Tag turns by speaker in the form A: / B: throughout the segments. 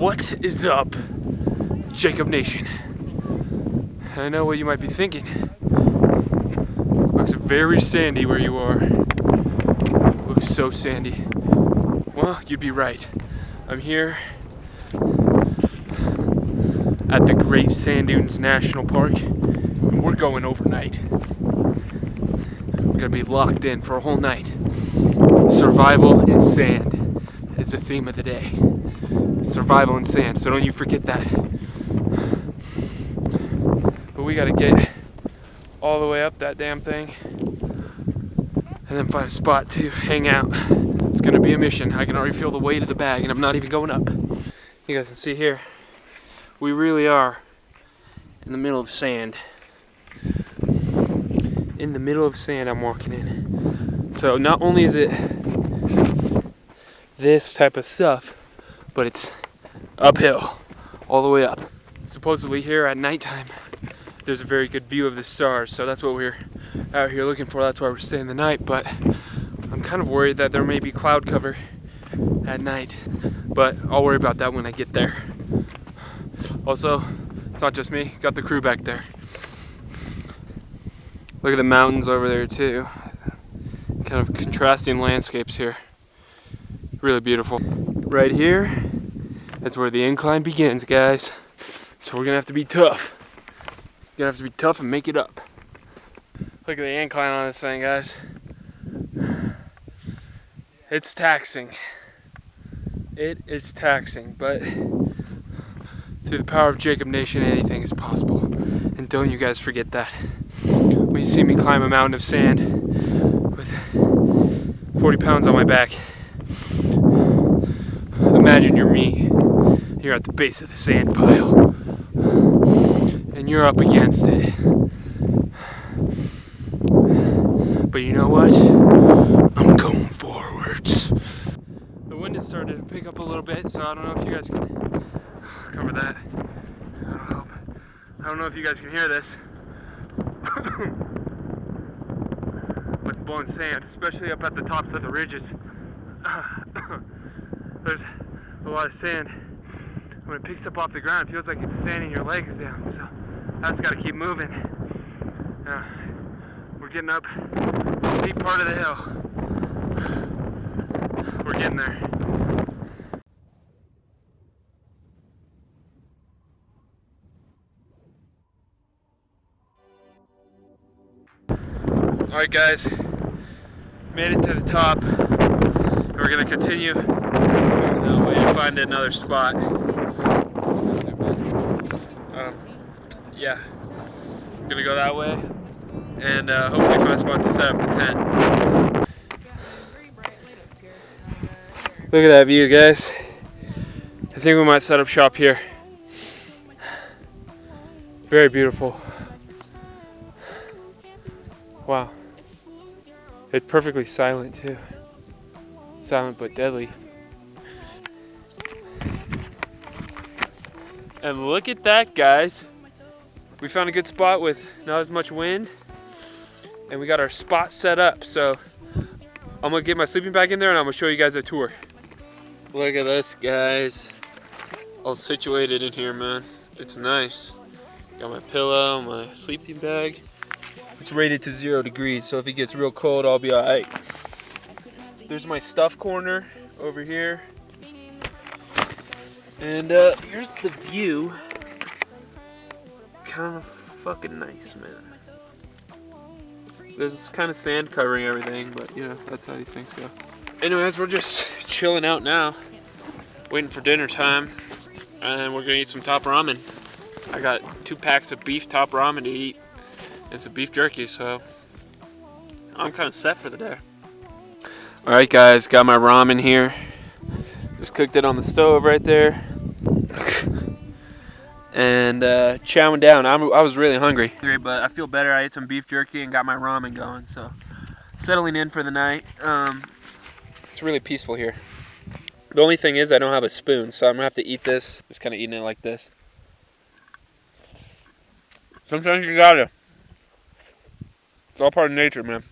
A: What is up, Jacob Nation? I know what you might be thinking. Looks very sandy where you are. Looks so sandy. Well, you'd be right. I'm here at the Great Sand Dunes National Park, and we're going overnight. We're gonna be locked in for a whole night. Survival in sand is the theme of the day. Survival in sand, so don't you forget that. But we gotta get all the way up that damn thing and then find a spot to hang out. It's gonna be a mission. I can already feel the weight of the bag and I'm not even going up. You guys can see here, we really are in the middle of sand. In the middle of sand I'm walking in. So not only is it this type of stuff, but it's uphill, all the way up. Supposedly here at nighttime, there's a very good view of the stars, so that's what we're out here looking for. That's why we're staying the night, but I'm kind of worried that there may be cloud cover at night, but I'll worry about that when I get there. Also, it's not just me, got the crew back there. Look at the mountains over there too. Kind of contrasting landscapes here. Really beautiful. Right here, that's where the incline begins, guys. So we're gonna have to be tough. We're gonna have to be tough and make it up. Look at the incline on this thing, guys. It's taxing. It is taxing, but through the power of Jacob Nation, anything is possible. And don't you guys forget that. When you see me climb a mountain of sand with 40 pounds on my back, imagine you're me. You're at the base of the sand pile, and you're up against it. But you know what? I'm going forwards. The wind has started to pick up a little bit, so I don't know if you guys can cover that. I don't know if you guys can hear this. It's blowing sand, especially up at the tops of the ridges. There's a lot of sand. When it picks up off the ground, it feels like it's sanding your legs down, so that's got to keep moving. We're getting up the steep part of the hill. We're getting there. Alright guys, made it to the top. We're going to continue that way to find another spot. Yeah, I'm gonna go that way and hopefully find a spot to set up the tent. Look at that view, guys. I think we might set up shop here. Very beautiful. Wow. It's perfectly silent too. Silent but deadly. And look at that, guys. We found a good spot with not as much wind, and we got our spot set up. So I'm gonna get my sleeping bag in there and I'm gonna show you guys a tour. Look at this, guys. All situated in here, man. It's nice. Got my pillow, my sleeping bag. It's rated to 0 degrees, so if it gets real cold, I'll be all right. There's my stuff corner over here. And here's the view. Kind of fucking nice, man. There's kind of sand covering everything, but you know, that's how these things go. Anyways, we're just chilling out now, waiting for dinner time, and we're gonna eat some top ramen. I got 2 packs of beef top ramen to eat and some beef jerky, so I'm kind of set for the day. Alright guys, got my ramen here. Just cooked it on the stove right there. And chowing down. I was really hungry, but I feel better. I ate some beef jerky and got my ramen going, so settling in for the night. It's really peaceful here. The only thing is I don't have a spoon, so I'm gonna have to eat this, just kind of eating it like this. Sometimes you gotta. It's all part of nature, man.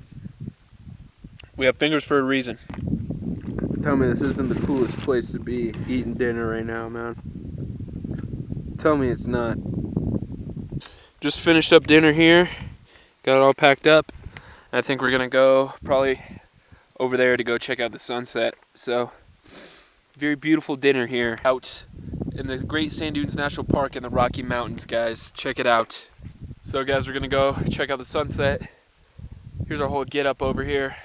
A: We have fingers for a reason. Tell me this isn't the coolest place to be eating dinner right now, man. Tell me it's not. Just finished up dinner here. Got it all packed up. I think we're gonna go probably over there to go check out the sunset. So, very beautiful dinner here out in the Great Sand Dunes National Park in the Rocky Mountains, guys. Check it out. So guys, we're gonna go check out the sunset. Here's our whole get up over here.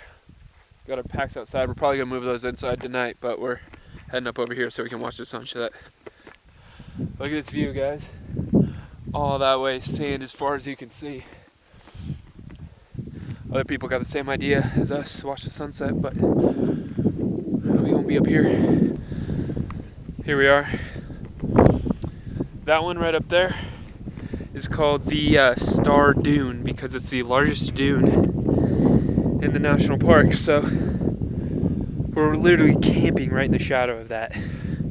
A: Got our packs outside. We're probably gonna move those inside tonight, but we're heading up over here so we can watch the sunset. Look at this view, guys. All that way, sand as far as you can see. Other people got the same idea as us to watch the sunset, but we won't be up here. Here we are. That one right up there is called the Star Dune because it's the largest dune in the national park. So we're literally camping right in the shadow of that.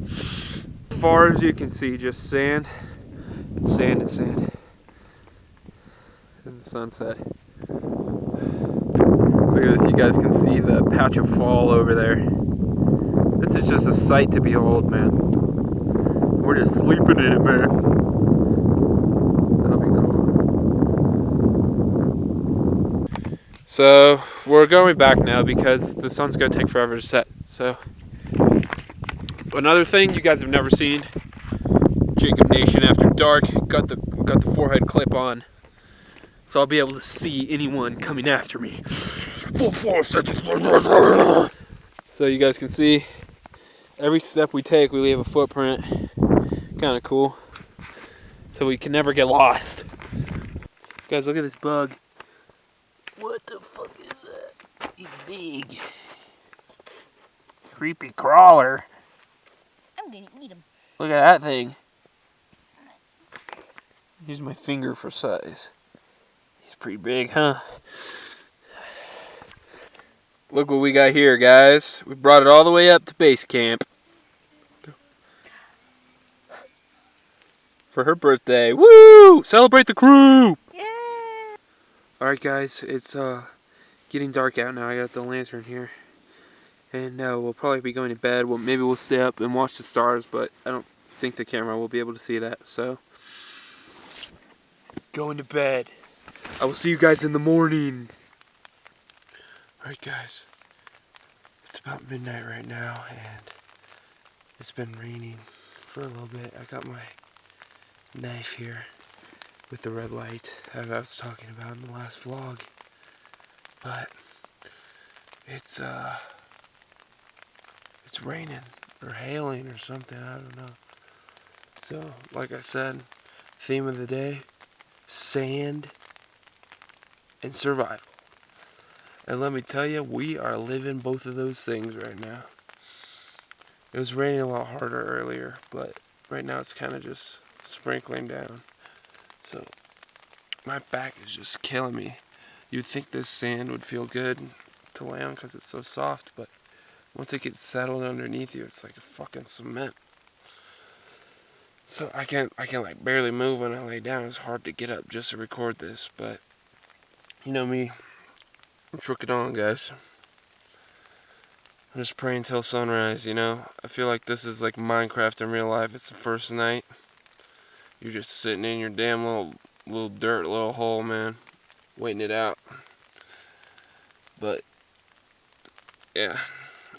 A: As far as you can see, just sand and sand and sand. And the sunset. Look at this, you guys can see the patch of fall over there. This is just a sight to behold, man. We're just sleeping in it, man. That'll be cool. So, we're going back now because the sun's gonna take forever to set. So, another thing you guys have never seen, Jacob Nation after dark, got the forehead clip on. So I'll be able to see anyone coming after me. Full force. So you guys can see every step we take, we leave a footprint. Kind of cool. So we can never get lost. Guys, look at this bug. What the fuck is that? He's big. Creepy crawler.
B: I'm gonna eat him.
A: Look at that thing. Use my finger for size. He's pretty big, huh? Look what we got here, guys. We brought it all the way up to base camp. For her birthday. Woo! Celebrate the crew!
B: Yeah!
A: Alright, guys. It's getting dark out now. I got the lantern here. And we'll probably be going to bed. Well, maybe we'll stay up and watch the stars, but I don't think the camera will be able to see that. So, going to bed. I will see you guys in the morning. Alright, guys. It's about midnight right now, and it's been raining for a little bit. I got my knife here with the red light that I was talking about in the last vlog. But it's raining or hailing or something, I don't know. So, like I said, theme of the day, sand and survival. And let me tell you, we are living both of those things right now. It was raining a lot harder earlier, but right now it's kind of just sprinkling down. So my back is just killing me. You'd think this sand would feel good to lay on because it's so soft, but once it gets settled underneath you, it's like a fucking cement. So I can like barely move when I lay down. It's hard to get up just to record this, but you know me, I'm trucking on, guys. I'm just praying till sunrise, you know? I feel like this is like Minecraft in real life. It's the first night. You're just sitting in your damn little dirt little hole, man. Waiting it out. But, yeah.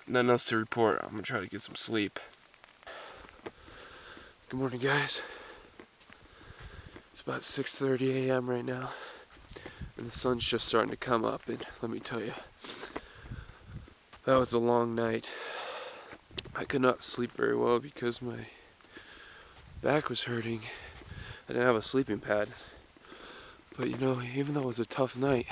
A: Nothing else to report. I'm gonna try to get some sleep. Good morning, guys. It's about 6:30 a.m. right now. And the sun's just starting to come up, and let me tell you, that was a long night. I could not sleep very well because my back was hurting. I didn't have a sleeping pad. But you know, even though it was a tough night,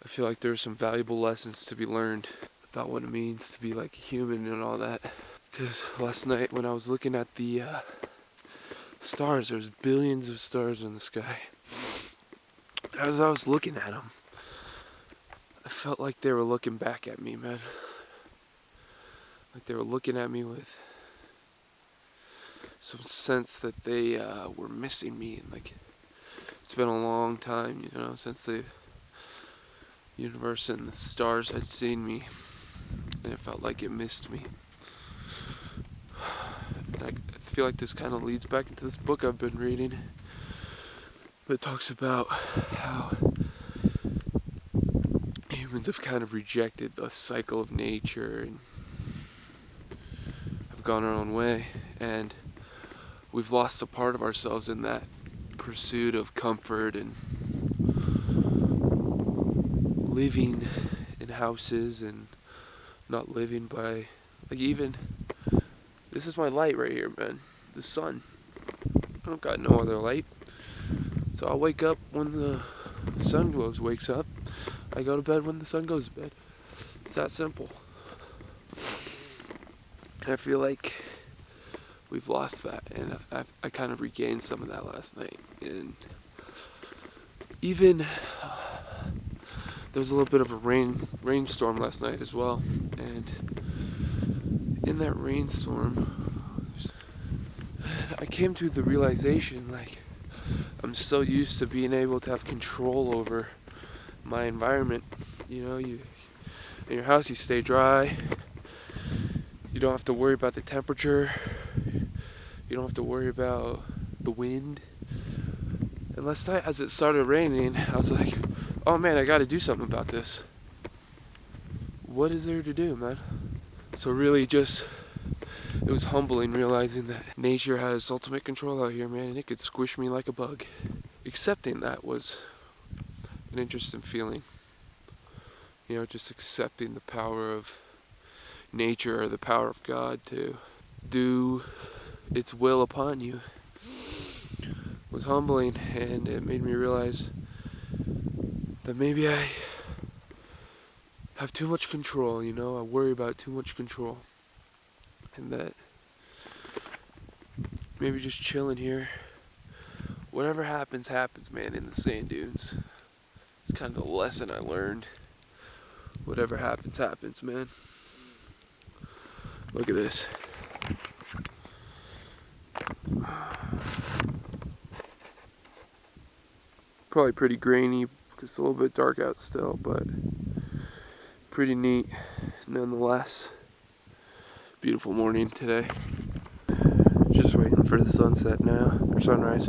A: I feel like there's some valuable lessons to be learned about what it means to be like a human and all that. Because last night when I was looking at the stars, there was billions of stars in the sky. As I was looking at them, I felt like they were looking back at me, man. Like they were looking at me with some sense that they were missing me. And like, it's been a long time, you know, since the universe and the stars had seen me. and it felt like it missed me. I feel like this kind of leads back into this book I've been reading that talks about how humans have kind of rejected the cycle of nature and have gone our own way, and we've lost a part of ourselves in that pursuit of comfort and living in houses and not living by, like, even this is my light right here, man, the sun. I don't got no other light, so I'll wake up when the sun wakes up. I go to bed when the sun goes to bed. It's that simple. And I feel like we've lost that, and I kind of regained some of that last night. And even there was a little bit of a rainstorm last night as well, and in that rainstorm I came to the realization, like, I'm so used to being able to have control over my environment. You know, you in your house, you stay dry. You don't have to worry about the temperature. You don't have to worry about the wind. And last night, as it started raining, I was like, oh man, I gotta do something about this. What is there to do, man? So really it was humbling realizing that nature has ultimate control out here, man, and it could squish me like a bug. Accepting that was an interesting feeling. You know, just accepting the power of nature, or the power of God to do its will upon you was humbling, and it made me realize that maybe I have too much control, you know, I worry about too much control, and that maybe just chilling here, whatever happens, happens, man, in the sand dunes. It's kind of the lesson I learned. Whatever happens, happens, man. Look at this. Probably pretty grainy because it's a little bit dark out still, but pretty neat nonetheless. Beautiful morning today. Just waiting for the sunset now, or sunrise.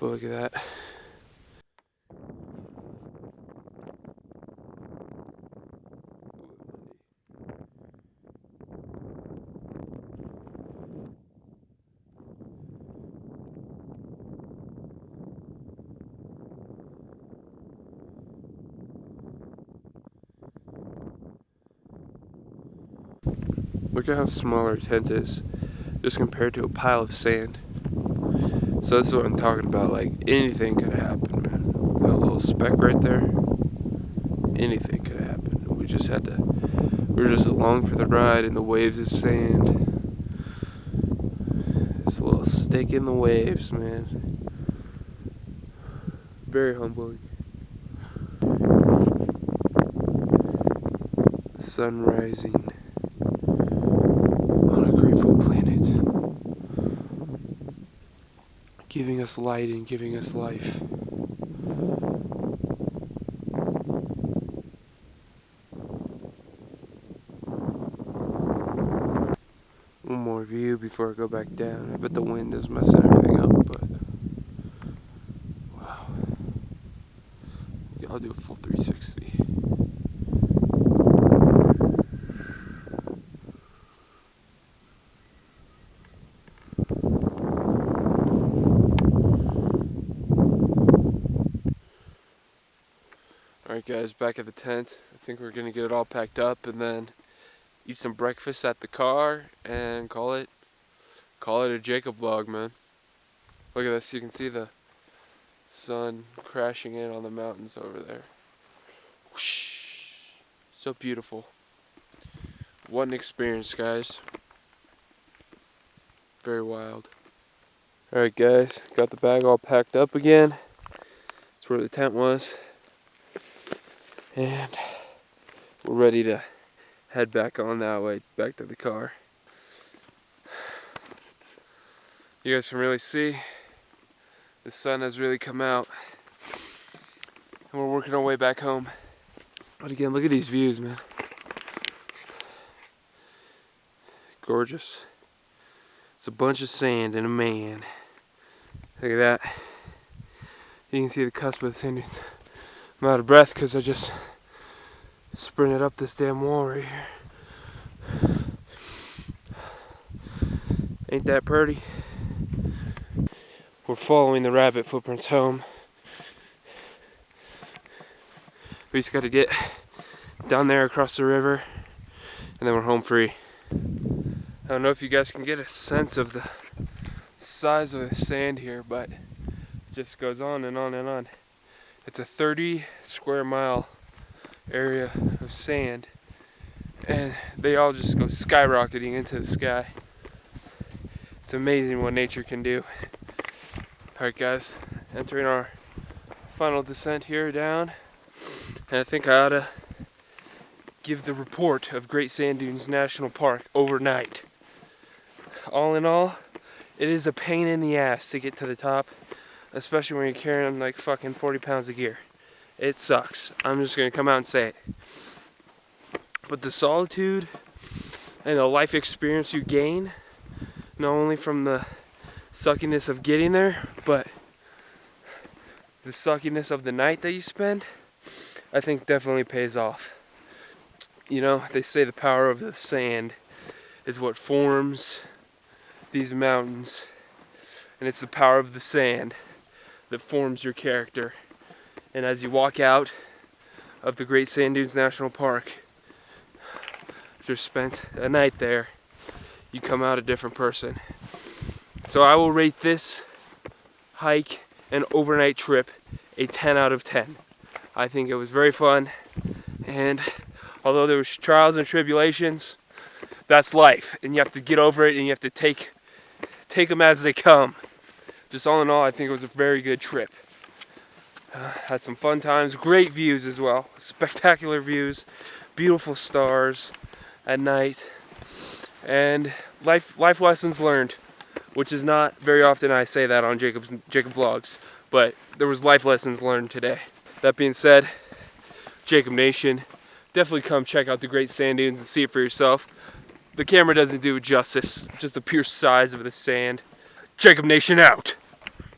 A: But look at that. Look at how small our tent is, just compared to a pile of sand. So that's what I'm talking about, like, anything could happen, man. That little speck right there, anything could happen. We were just along for the ride in the waves of sand. This little stick in the waves, man. Very humbling. The sun rising on a grateful planet, giving us light and giving us life. One more view before I go back down. I bet the wind is messing everything up, but wow. Yeah, I'll do a full 360. Alright guys, back at the tent. I think we're gonna get it all packed up and then eat some breakfast at the car and call it a Jacob vlog, man. Look at this, you can see the sun crashing in on the mountains over there. Whoosh. So beautiful. What an experience, guys. Very wild. Alright guys, got the bag all packed up again. That's where the tent was. And we're ready to head back on that way, back to the car. You guys can really see the sun has really come out. And we're working our way back home. But again, look at these views, man. Gorgeous. It's a bunch of sand and a man. Look at that. You can see the cusp of the sand dunes. I'm out of breath because I just sprinted up this damn wall right here. Ain't that pretty? We're following the rabbit footprints home. We just got to get down there across the river, and then we're home free. I don't know if you guys can get a sense of the size of the sand here, but it just goes on and on and on. It's a 30 square mile area of sand, and they all just go skyrocketing into the sky. It's amazing what nature can do. Alright guys, entering our final descent here down, and I think I ought to give the report of Great Sand Dunes National Park overnight. All in all, it is a pain in the ass to get to the top, especially when you're carrying like fucking 40 pounds of gear. It sucks. I'm just gonna come out and say it. But the solitude and the life experience you gain, not only from the suckiness of getting there, but the suckiness of the night that you spend, I think definitely pays off. You know, they say the power of the sand is what forms these mountains, and it's the power of the sand that forms your character. And as you walk out of the Great Sand Dunes National Park, after spent a night there, you come out a different person. So I will rate this hike and overnight trip a 10 out of 10. I think it was very fun, and although there was trials and tribulations, that's life, and you have to get over it, and you have to take them as they come. Just all in all, I think it was a very good trip. Had some fun times, great views as well, spectacular views, beautiful stars at night, and life lessons learned, which is not very often I say that on Jacob Vlogs, but there was life lessons learned today. That being said, Jacob Nation, definitely come check out the Great Sand Dunes and see it for yourself. The camera doesn't do it justice, just the pure size of the sand. Jacob Nation out!